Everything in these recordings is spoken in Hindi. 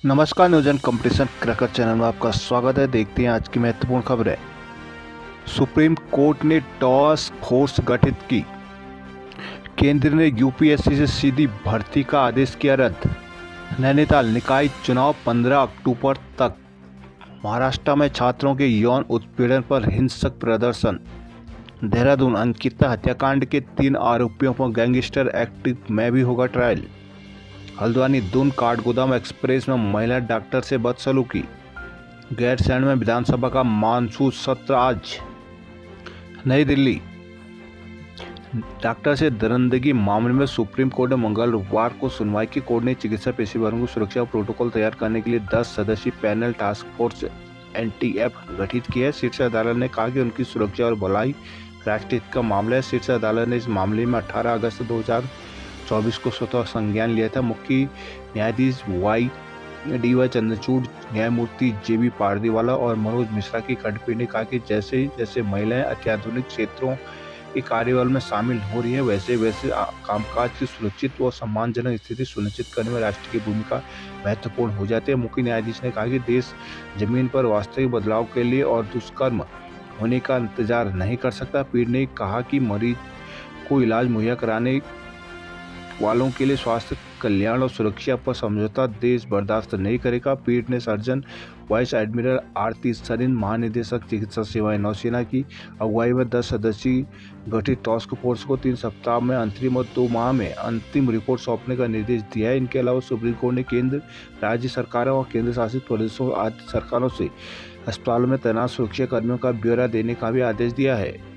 नमस्कार, न्यूजन कंपटीशन क्रैकर चैनल में आपका स्वागत है। देखते हैं आज की महत्वपूर्ण खबरें। सुप्रीम कोर्ट ने टास्क फोर्स गठित की। केंद्र ने यूपीएससी से सीधी भर्ती का आदेश किया रद्द। नैनीताल निकाय चुनाव 15 अक्टूबर तक। महाराष्ट्र में छात्रों के यौन उत्पीड़न पर हिंसक प्रदर्शन। देहरादून अंकिता हत्याकांड के 3 आरोपियों पर गैंगस्टर एक्ट में भी होगा ट्रायल। हल्द्वानी दून काठगोदाम एक्सप्रेस में महिला डॉक्टर से बदसलूकी। गैरसैंण में विधानसभा का मानसून सत्र आज। नई दिल्ली डॉक्टर से दरिंदगी मामले में सुप्रीम कोर्ट ने मंगलवार को सुनवाई की। कोर्ट ने चिकित्सा पेशेवरों को सुरक्षा प्रोटोकॉल तैयार करने के लिए 10 सदस्यीय पैनल टास्क फोर्स एनटीएफ गठित की है। शीर्ष अदालत ने कहा कि उनकी सुरक्षा और भलाई राष्ट्रीय हित का मामला है। शीर्ष अदालत ने इस मामले में 18 अगस्त 2024 को स्वतः संज्ञान लिया था। मुख्य न्यायाधीश DY चंद्रचूड़, न्यायमूर्ति JB पारदीवाला और मनोज मिश्रा की खंडपीठ ने कहा कि जैसे जैसे महिलाएं अत्याधुनिक क्षेत्रों के कार्यबल में शामिल हो रही है, वैसे वैसे कामकाज की सुरक्षित व सम्मानजनक स्थिति सुनिश्चित करने में राष्ट्र की भूमिका महत्वपूर्ण हो जाती है। मुख्य न्यायाधीश ने कहा कि देश जमीन पर वास्तविक बदलाव के लिए और दुष्कर्म होने का इंतजार नहीं कर सकता। पीठ ने कहा कि मरीज को इलाज मुहैया कराने वालों के लिए स्वास्थ्य कल्याण और सुरक्षा पर समझौता देश बर्दाश्त नहीं करेगा। पीठ ने सर्जन वाइस एडमिरल आरती सरीन, महानिदेशक चिकित्सा सेवाएं नौसेना की अगुवाई में 10 सदस्यीय गठित टास्क फोर्स को 3 सप्ताह में अंतरिम और 2 माह में अंतिम रिपोर्ट सौंपने का निर्देश दिया है। इनके अलावा सुप्रीम कोर्ट ने केंद्र, राज्य सरकारों और केंद्र शासित प्रदेशों आदि सरकारों से अस्पतालों में तैनात सुरक्षा कर्मियों का ब्यौरा देने का भी आदेश दिया है।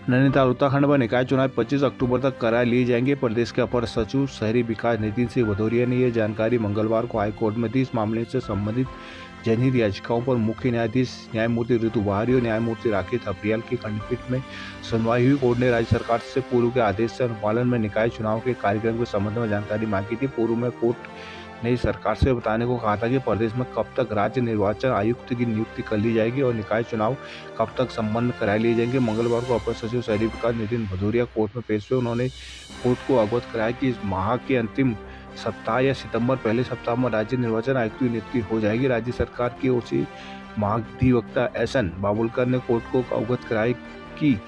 नैनीताल उत्तराखंड में निकाय चुनाव 25 अक्टूबर तक करा लिए जाएंगे। प्रदेश के अपर सचिव शहरी विकास नितिन सिंह भदौरिया ने यह जानकारी मंगलवार को हाईकोर्ट में दी। इस मामले से संबंधित जनहित याचिकाओं पर मुख्य न्यायाधीश न्यायमूर्ति ऋतु बहारी और न्यायमूर्ति राकेश अप्रियाल की खंडपीठ में सुनवाई हुई। कोर्ट ने राज्य सरकार से पूर्व के आदेश से अनुपालन में निकाय चुनाव के कार्यक्रम के संबंध में जानकारी मांगी थी। पूर्व में कोर्ट ने सरकार से बताने को कहा था कि प्रदेश में कब तक राज्य निर्वाचन आयुक्त की नियुक्ति कर ली जाएगी और निकाय चुनाव कब तक संपन्न करा लिए जाएंगे। मंगलवार को अपर सचिव शहरी विकास नितिन भदौरिया कोर्ट में पेश हुए। उन्होंने कोर्ट को अवगत कराया कि इस माह के अंतिम सप्ताह या सितंबर पहले सप्ताह में राज्य निर्वाचन आयुक्त की नियुक्ति हो जाएगी। राज्य सरकार की ओर से महाधिवक्ता SN बाबुलकर ने कोर्ट को अवगत कराया कि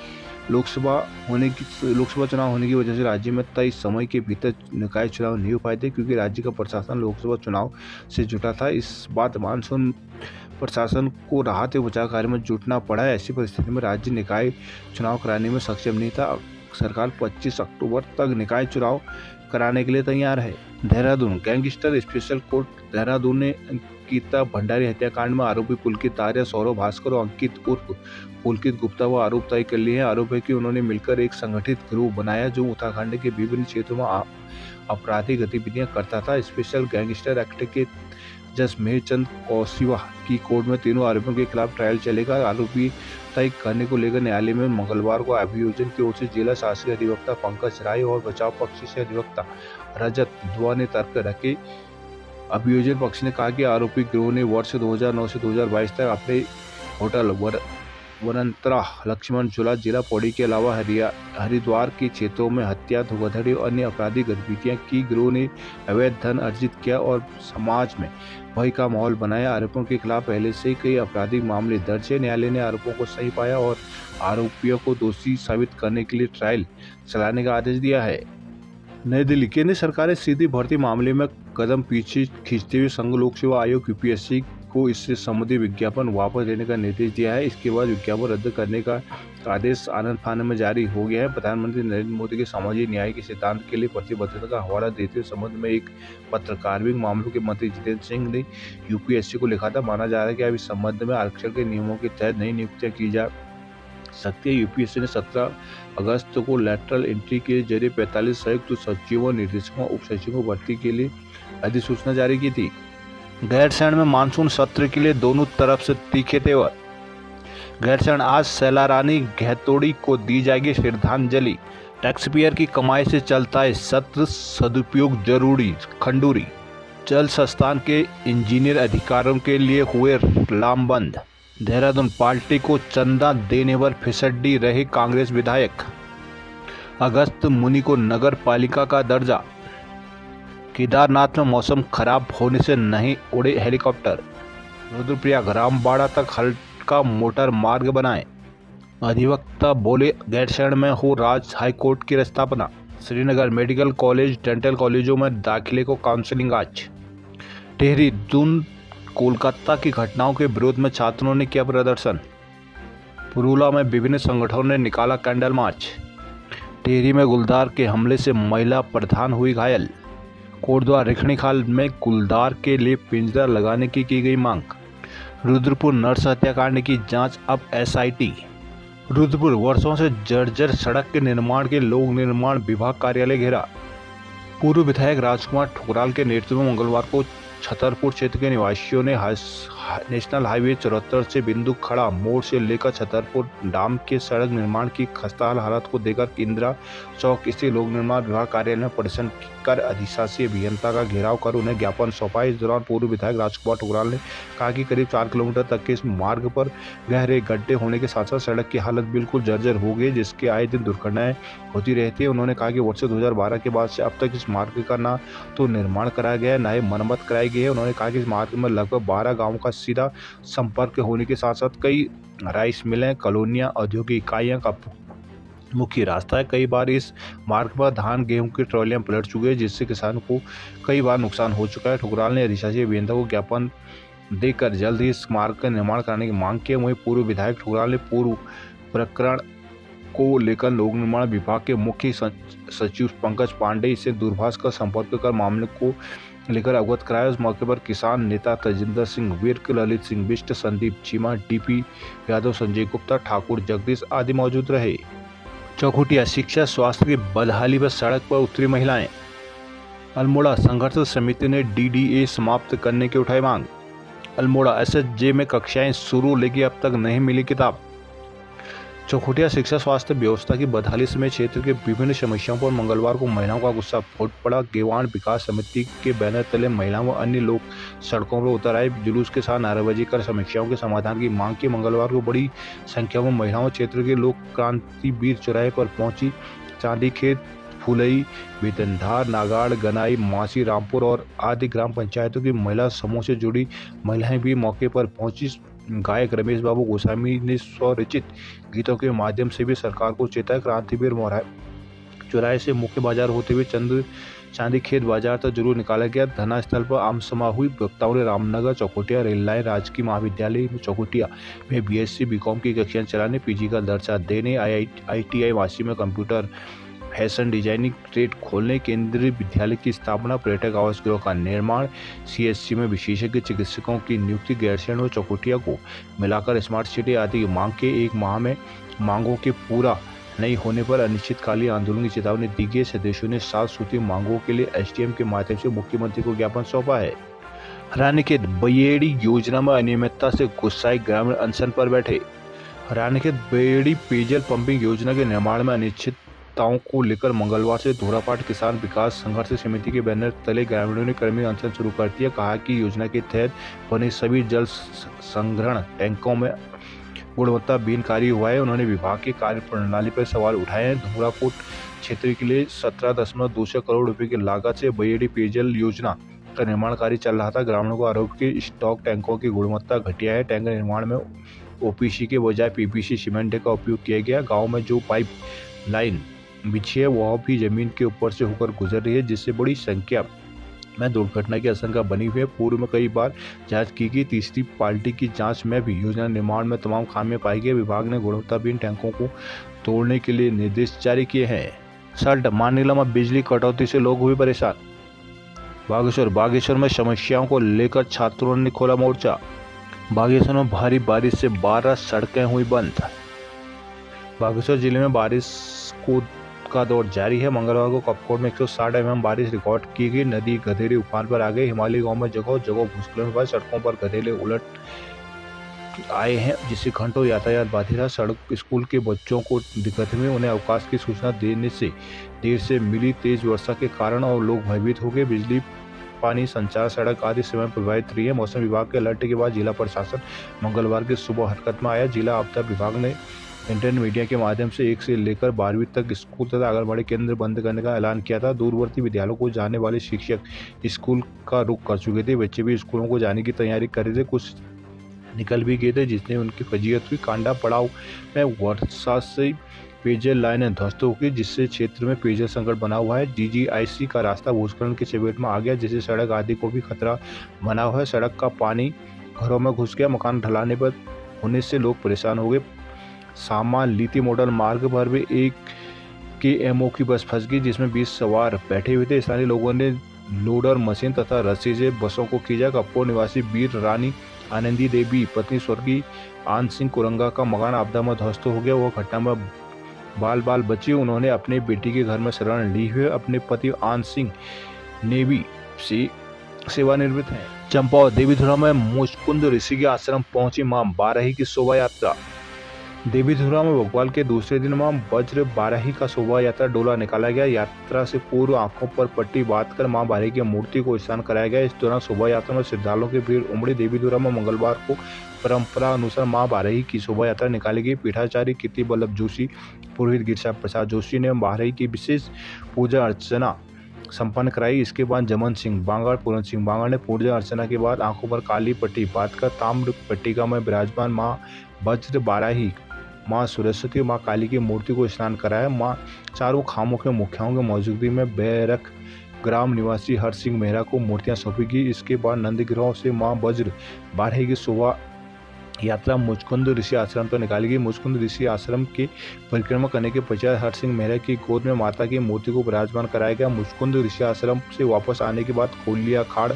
लोकसभा चुनाव होने की वजह से राज्य में तय समय के भीतर निकाय चुनाव नहीं हो पाए थे, क्योंकि राज्य का प्रशासन लोकसभा चुनाव से जुटा था। इस बात मानसून प्रशासन को राहत व बचाव कार्य में जुटना पड़ा है। ऐसी परिस्थिति में राज्य निकाय चुनाव कराने में सक्षम नहीं था। सरकार 25 अक्टूबर तक निकाय चुनाव कराने के लिए तैयार है। Dehradun gangster special court Dehradun ने अंकिता भंडारी हत्याकांड में आरोपी पुलकित आर्य, सौरभ भास्कर और अंकित उर्फ पुलकित गुप्ता वो आरोप तय कर लिए हैं। आरोप है कि उन्होंने मिलकर एक संगठित गिरोह बनाया जो उत्तराखंड के विभिन्न क्षेत्रों में आपराधिक गतिविधियां करता था। स्पेशल गैंगस्टर एक्ट के जज मेहरचंद कौशिवा की कोर्ट में तीनों आरोपियों के खिलाफ ट्रायल चलेगा। आरोपी तय करने को लेकर न्यायालय में मंगलवार को अभियोजन की ओर से जिला शासकीय अधिवक्ता पंकज राय और बचाव पक्ष से अधिवक्ता रजत दुआ ने तर्क रखे। अभियोजन पक्ष ने कहा कि आरोपी गिरोह ने वर्ष 2009 से 2022 तक अपने होटल वनंतरा, लक्ष्मण झूला, जिला पौड़ी के अलावा हरिद्वार के क्षेत्रों में हत्या, धोखाधड़ी और अन्य आपराधिक गतिविधियां की। गिरोह ने अवैध धन अर्जित किया और समाज में भय का माहौल बनाया। आरोपियों के खिलाफ पहले से कई आपराधिक मामले दर्ज है। न्यायालय ने आरोपों को सही पाया और आरोपियों को दोषी साबित करने के लिए ट्रायल चलाने का आदेश दिया है। नई दिल्ली केंद्र सरकार ने सीधी भर्ती मामले में कदम पीछे खींचते हुए संघ लोक सेवा आयोग UPSC को इससे संबंधित विज्ञापन वापस लेने का निर्देश दिया है। इसके बाद विज्ञापन रद्द करने का आदेश आनंद फानन में जारी हो गया है। प्रधानमंत्री नरेंद्र मोदी के सामाजिक न्याय के सिद्धांत के लिए प्रतिबद्धता का हवाला देते हुए संबंध में एक पत्र कार्मिक मामलों के मंत्री जितेंद्र सिंह ने UPSC को लिखा था। माना जा रहा है कि अब इस संबंध में आरक्षण के नियमों के तहत नई नियुक्तियां की जा सकती है। UPSC ने 17 अगस्त को लैटरल एंट्री के जरिए 45 संयुक्त सचिवों, निर्देशकों, उप सचिवों भर्ती के लिए अधिसूचना जारी की थी। गैरसैंण में मानसून सत्र के लिए दोनों तरफ से तीखे तेवर। गैरसैंण आज सैलारानी गहतोड़ी को दी जाएगी श्रद्धांजलि। टैक्सपेयर की कमाई से चलता है सत्र, सदुपयोग जरूरी। खंडूरी जल संस्थान के इंजीनियर अधिकारियों के लिए हुए लामबंद। देहरादून पार्टी को चंदा देने पर फिसड्डी रहे कांग्रेस विधायक। अगस्त मुनि को नगर पालिका का दर्जा। केदारनाथ में मौसम खराब होने से नहीं उड़े हेलीकॉप्टर। रुद्रप्रयाग रामबाड़ा तक हल्का मोटर मार्ग बनाएं। अधिवक्ता बोले गैरसैंण में हो राज्य हाईकोर्ट की स्थापना। श्रीनगर मेडिकल कॉलेज डेंटल कॉलेजों में दाखिले को काउंसलिंग आज। टिहरी दून कोलकाता की घटनाओं के विरोध में छात्रों ने किया प्रदर्शन। पुरुला में विभिन्न संगठनों ने निकाला कैंडल मार्च। टिहरी में गुलदार के हमले से महिला प्रधान हुई घायल। कोटद्वार रिखणीखाल में गुलदार के लिए पिंजरा लगाने की गई मांग। रुद्रपुर नर्स हत्याकांड की जांच अब एसआईटी। रुद्रपुर वर्षों से जर्जर सड़क के निर्माण के लोक निर्माण विभाग कार्यालय घेरा। पूर्व विधायक राजकुमार ठुकराल के नेतृत्व में मंगलवार को छतरपुर क्षेत्र के निवासियों ने नेशनल हाईवे 74 से बिंदु खड़ा मोड़ से लेकर छतरपुर डाम के सड़क निर्माण की खस्ताहाल हालत को देखकर इंदिरा चौक स्थित लोक निर्माण विभाग कार्यालय में प्रदर्शन कर अधिशासी अभियंता का घेराव कर उन्हें ज्ञापन सौंपा। इस दौरान पूर्व विधायक राजकुमार ठुकराल ने कहा कि करीब 4 किलोमीटर तक के इस मार्ग पर गहरे गड्ढे होने के साथ साथ सड़क की हालत बिल्कुल जर्जर हो गई, जिसके आए दिन दुर्घटनाएं होती रहती है। उन्होंने कहा कि वर्ष 2012 के बाद से अब तक इस मार्ग का ना तो निर्माण कराया गया है, ना ही मरम्मत कराई गई है। उन्होंने कहा कि इस मार्ग में लगभग 12 गाँवों का सीधा संपर्क होने के साथ साथ कई राइस मिलें, कॉलोनियां, औद्योगिक इकाइयां का मुख्य रास्ता है। कई बार इस मार्ग पर धान गेहूं की ट्रॉलियां पलट चुकी है, जिससे किसानों को कई बार नुकसान हो चुका है। ठुकराल ने अधिशासी अभियंता को ज्ञापन देकर जल्द ही इस मार्ग का निर्माण कराने की मांग की। वहीं पूर्व विधायक ठुकराल ने पूर्व प्रकरण को लेकर लोक निर्माण विभाग के मुख्य सचिव पंकज पांडे से दूरभाष का संपर्क कर मामले को लेकर अवगत कराया। उस मौके पर किसान नेता तजिंदर सिंह विर्क, ललित सिंह बिष्ट, संदीप चीमा, डीपी यादव, संजय गुप्ता, ठाकुर जगदीश आदि मौजूद रहे। चौखुटिया शिक्षा स्वास्थ्य की बदहाली पर सड़क पर उतरी महिलाएं। अल्मोड़ा संघर्ष समिति ने डीडीए समाप्त करने की उठाई मांग। अल्मोड़ा एसएसजे में कक्षाएं शुरू, लेकिन अब तक नहीं मिली किताब। चौखुटिया शिक्षा स्वास्थ्य व्यवस्था की बदहाली समेत क्षेत्र के विभिन्न समस्याओं पर मंगलवार को महिलाओं का गुस्सा फूट पड़ा। गेवाण विकास समिति के बैनर तले महिलाओं व अन्य लोग सड़कों पर उतर आए। जुलूस के साथ नारेबाजी कर समस्याओं के समाधान की मांग की। मंगलवार को बड़ी संख्या में महिलाओं क्षेत्र के लोक क्रांति वीर चौराहे पर पहुंची। चांदी खेत, फुलई, बेतनधार, नागाड़, गनाई, मासी, रामपुर और आदि ग्राम पंचायतों की महिला समूह से जुड़ी महिलाएं भी मौके पर पहुंची। गायक रमेश बाबू गोस्वामी ने स्वरचित गीतों के माध्यम से भी सरकार को चेताया। क्रांतिवीर चौराहे से मुख्य बाजार होते हुए चांदी खेत बाजार तक जरूर निकाला गया। धरना स्थल पर आम सभा हुई। वक्ताओं ने रामनगर, चौखुटिया रेल लाइन, राजकीय महाविद्यालय चौखुटिया में बीएससी बीकॉम की कक्षाएं चलाने, पीजी का दर्जा देने, आईटीआई वासी में कंप्यूटर फैशन डिजाइनिंग ट्रेड खोलने, केंद्रीय विद्यालय की स्थापना, पर्यटक आवास गृह का निर्माण, सीएससी में विशेषज्ञ चिकित्सकों की नियुक्ति, गैरसैंण व चौखुटिया को मिलाकर स्मार्ट सिटी आदि की मांग के 1 माह में मांगों के पूरा नहीं होने पर अनिश्चितकालीन आंदोलन की चेतावनी दी गई। सदस्यों ने 7 सूत्री मांगों के लिए एसडीएम के माध्यम से मुख्यमंत्री को ज्ञापन सौंपा है। रानीखेत बयेड़ी योजना में अनियमितता से गुस्साए ग्रामीण अनशन पर बैठे। रानीखेत बयेड़ी पेयजल पंपिंग योजना के निर्माण में अनिश्चितताओं को लेकर मंगलवार से धोरापाट किसान विकास संघर्ष समिति के बैनर तले ग्रामीणों ने कर्मी अनशन शुरू कर दिया। कहा कि योजना के तहत बने सभी जल संग्रहण टैंकों में गुणवत्ता विहीन कार्य हुआ है। उन्होंने विभाग की कार्य प्रणाली पर सवाल उठाए हैं। धोराकोट क्षेत्र के लिए 17.2 करोड़ रुपए की लागत से बयेड़ी पेयजल योजना का निर्माण कार्य चल रहा था। ग्रामीणों का आरोप कि स्टॉक टैंकों की गुणवत्ता घटिया है। टैंक निर्माण में ओपीसी के बजाय पीपीसी सीमेंट का उपयोग किया गया। गाँव में जो पाइप लाइन बिछी है वह भी जमीन के ऊपर से होकर गुजर रही है, जिससे बड़ी संख्या में दुर्घटना की आशंका बनी हुई है। पूर्व में कई बार जांच की गई। तीसरी पार्टी की जांच में भी योजना निर्माण में तमाम खामियां पाई गई। विभाग ने गुणवत्ताहीन टैंकों को तोड़ने के लिए निर्देश जारी किए हैं। सल्ट मानेला में बिजली कटौती से लोग हुए परेशान। बागेश्वर में समस्याओं को लेकर छात्रों ने खोला मोर्चा। बागेश्वर में भारी बारिश से 12 सड़कें हुई बंद। बागेश्वर जिले में बारिश का दौर जारी है। मंगलवार को कपकोट में 160 mm बारिश रिकॉर्ड की गई। नदी गधेरे उफान पर आ गए। हिमालय गांव में जगह जगह भूस्खलन हुआ। सड़कों पर गधेले उलट आए हैं, जिससे घंटों यातायात बाधित रहा। सड़क स्कूल के बच्चों को दिक्कत में उन्हें अवकाश की सूचना देने से देर से मिली। तेज वर्षा के कारण और लोग भयभीत हो गए। बिजली, पानी, संचार, सड़क आदि सेवाएं प्रभावित रही है। मौसम विभाग के अलर्ट के बाद जिला प्रशासन मंगलवार की सुबह हरकत में आया। जिला आपदा विभाग ने इंटरनेट मीडिया के माध्यम से 1 से लेकर 12वीं तक स्कूल तथा आंगनबाड़ी केंद्र बंद करने का ऐलान किया था। दूरवर्ती विद्यालयों को जाने वाले शिक्षक स्कूल का रुख कर चुके थे। बच्चे भी स्कूलों को जाने की तैयारी कर रहे थे, कुछ निकल भी गए थे, जिसने उनकी फजीहत हुई। कांडा पड़ाव में वर्षा से पेयजल लाइनें ध्वस्त हो गई, जिससे क्षेत्र में पेयजल संकट बना हुआ है। जीजीआईसी का रास्ता भूस्खलन की चपेट में आ गया, जिससे सड़क आदि को भी खतरा बना हुआ है। सड़क का पानी घरों में घुस गया, मकान ढलाने पर होने से लोग परेशान हो गए। सामान लीती मॉडल मार्ग पर भी एक KMO की बस फंस गई, जिसमें 20 सवार बैठे हुए थे। स्थानीय लोगों ने लोडर मशीन तथा रस्सी से बसों को खींचा। कपकोट निवासी वीर रानी आनंदी देवी पत्नी स्वर्गीय आन सिंह कुरंगा का मकान आपदा में ध्वस्त हो गया। वह घटना में बाल बची। उन्होंने अपने बेटी के घर में शरण ली हुई। अपने पति आन सिंह नेवी से सेवानिवृत्त हैं। चंपावत देवीधुरा में मुचकुंद ऋषि के आश्रम पहुंची मां बाराही की शोभा यात्रा। देवीधुरा में बकवाल के दूसरे दिन मां वज्र बाराही का शोभा यात्रा डोला निकाला गया। यात्रा से पूर्व आंखों पर पट्टी बांधकर मां बाराही की मूर्ति को स्नान कराया गया। इस दौरान शोभा यात्रा में श्रद्धालुओं की भीड़ उमड़ी। देवीधुरा में मंगलवार को परंपरा अनुसार मां बाराही की शोभा यात्रा निकाली गई। पीठाचार्य कीर्ति बल्लभ जोशी, पुरोहित गिरिजा प्रसाद जोशी ने बाराही की विशेष पूजा अर्चना संपन्न कराई। इसके बाद जमन सिंह बांगड़, पूरन सिंह बांगड़ ने पूजा अर्चना के बाद आंखों पर काली पट्टी बांधकर ताम्र पट्टिका में विराजमान मां वज्र बाराही, मां सरस्वती, मां काली की मूर्ति को स्नान कराया। मां चारों खामों के मुखियाओं की मौजूदगी में बैरक ग्राम निवासी हर सिंह मेहरा को मूर्तियां सौंपी गई। इसके बाद नंदगिरों से मां वज्र बाराही की शोभा यात्रा मुचकुंद ऋषि आश्रम तो निकाली गई। मुचकुंद ऋषि आश्रम की परिक्रमा करने के पश्चात हर सिंह मेहरा की गोद में माता की मूर्ति को विराजमान कराया गया। मुचकुंद ऋषि आश्रम से वापस आने के बाद खोलिया खाड़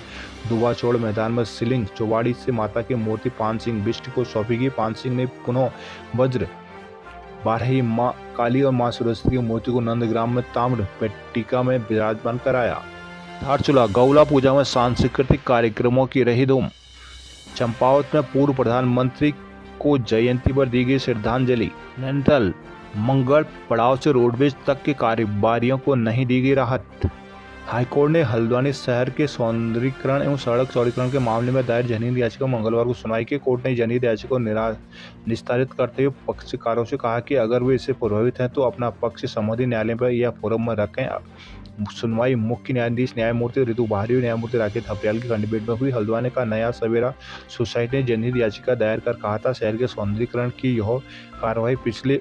दुबाचौड़ मैदान में सिलिंग चौवाड़ी से माता की मूर्ति पान सिंह बिष्ट को सौंपी गई। पान सिंह ने पुनः वज्र बाराही, मां काली और मां सरस्वती की मूर्ति को नंदग्राम में ताम्र पट्टिका में विराजमान कराया। धारचूला गौला पूजा में सांस्कृतिक कार्यक्रमों की रही धूम। चंपावत में पूर्व प्रधानमंत्री को जयंती पर दी गई श्रद्धांजलि। नैनीताल मंगल पड़ाव से रोडवेज तक के कारोबारियों को नहीं दी गई राहत। हाईकोर्ट ने हल्द्वानी शहर के सौंदर्यीकरण एवं सड़क चौड़ीकरण के मामले में दायर जनहित याचिका मंगलवार को सुनवाई की। कोर्ट ने जनहित याचिका को निस्तारित करते हुए पक्षकारों से कहा कि अगर वे इससे प्रभावित हैं तो अपना पक्ष संबंधित न्यायालय पर या फोरम में रखें। सुनवाई मुख्य न्यायाधीश न्यायमूर्ति ऋतु बहारी और न्यायमूर्ति राकेश हपयाल की खंडपीठ में हुई। हल्द्वानी का नया सवेरा सोसाइटी ने जनहित याचिका दायर कर कहा था शहर के सौंदर्यीकरण की यह कार्रवाई पिछले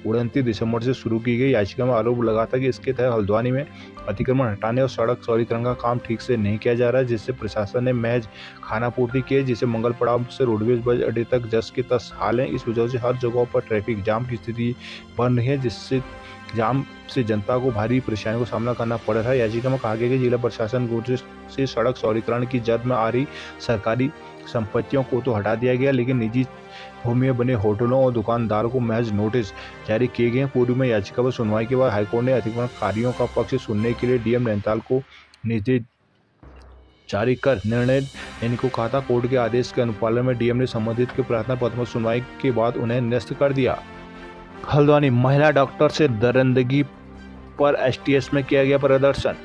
29 दिसंबर से शुरू की गई। याचिका में आरोप लगा था कि इसके तहत हल्द्वानी में अतिक्रमण हटाने और सड़क चौड़ीकरण का काम ठीक से नहीं किया जा रहा है, जिससे प्रशासन ने महज खानापूर्ति की है, जिसे मंगल पड़ाव से रोडवेज बस अड्डे तक जस के तस हाल है। इस वजह से हर जगह पर ट्रैफिक जाम की स्थिति बन रही है, जिससे जाम से जनता को भारी परेशानियों का सामना करना पड़ रहा है। याचिका में कहा गया कि जिला प्रशासन की से सड़क चौड़ीकरण की जद में आ रही सरकारी संपत्तियों को तो हटा दिया गया, लेकिन निजी भूमि में बने होटलों और दुकानदारों को महज नोटिस जारी किए गए। पूर्व में याचिका पर सुनवाई के बाद हाईकोर्ट ने अतिक्रमणकारियों का पक्ष सुनने के लिए डीएम नैनीताल को निर्देश जारी कर निर्णय लेने को कहा था। कोर्ट के आदेश के अनुपालन में डीएम ने संबंधित के प्रार्थना पत्र में सुनवाई के बाद उन्हें निरस्त कर दिया। हल्द्वानी महिला डॉक्टर से दरिंदगी पर एसटीएस में किया गया प्रदर्शन।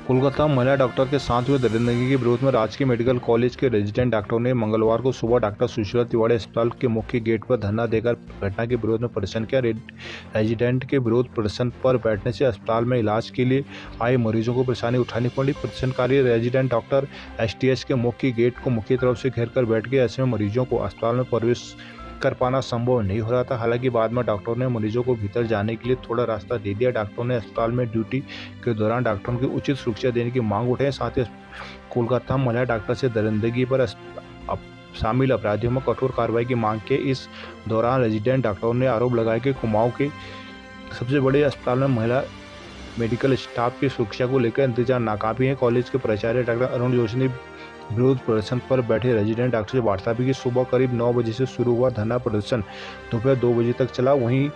कोलकाता महिला डॉक्टर के साथ हुए दरिंदगी के विरोध में राजकीय मेडिकल कॉलेज के रेजिडेंट डॉक्टरों ने मंगलवार को सुबह डॉक्टर सुशीला तिवारी अस्पताल के मुख्य गेट पर धरना देकर घटना के विरोध में प्रदर्शन किया। रेजिडेंट के विरोध प्रदर्शन पर बैठने से अस्पताल में इलाज के लिए आए मरीजों को परेशानी उठानी पड़ी। प्रदर्शनकारी रेजिडेंट डॉक्टर एसटीएस के मुख्य गेट को मुख्य तरफ से घेर कर बैठ गए। ऐसे में मरीजों को अस्पताल में प्रवेश कर पाना संभव नहीं हो रहा था। हालांकि बाद में डॉक्टरों ने मरीजों को भीतर जाने के लिए थोड़ा रास्ता दे दिया। डॉक्टरों ने अस्पताल में ड्यूटी के दौरान डॉक्टरों की उचित सुरक्षा देने की मांग उठाई। साथ ही कोलकाता महिला डॉक्टर से दरिंदगी पर शामिल अपराधियों में कठोर कार्रवाई की मांग की। इस दौरान रेजिडेंट डॉक्टरों ने आरोप लगाया कि कुमाऊं के सबसे बड़े अस्पताल में महिला मेडिकल स्टाफ की सुरक्षा को लेकर इंतजाम नाकाफी है। कॉलेज के प्राचार्य डॉक्टर अरुण जोशी ने विरोध प्रदर्शन पर बैठे रेजिडेंट डॉक्टर से वार्ता भी की। सुबह करीब 9 बजे से शुरू हुआ धरना प्रदर्शन दोपहर 2 बजे तक चला। वहीं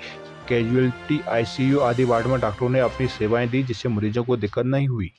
कैजुअलिटी, आईसीयू आदि वार्ड में डॉक्टरों ने अपनी सेवाएं दी, जिससे मरीजों को दिक्कत नहीं हुई।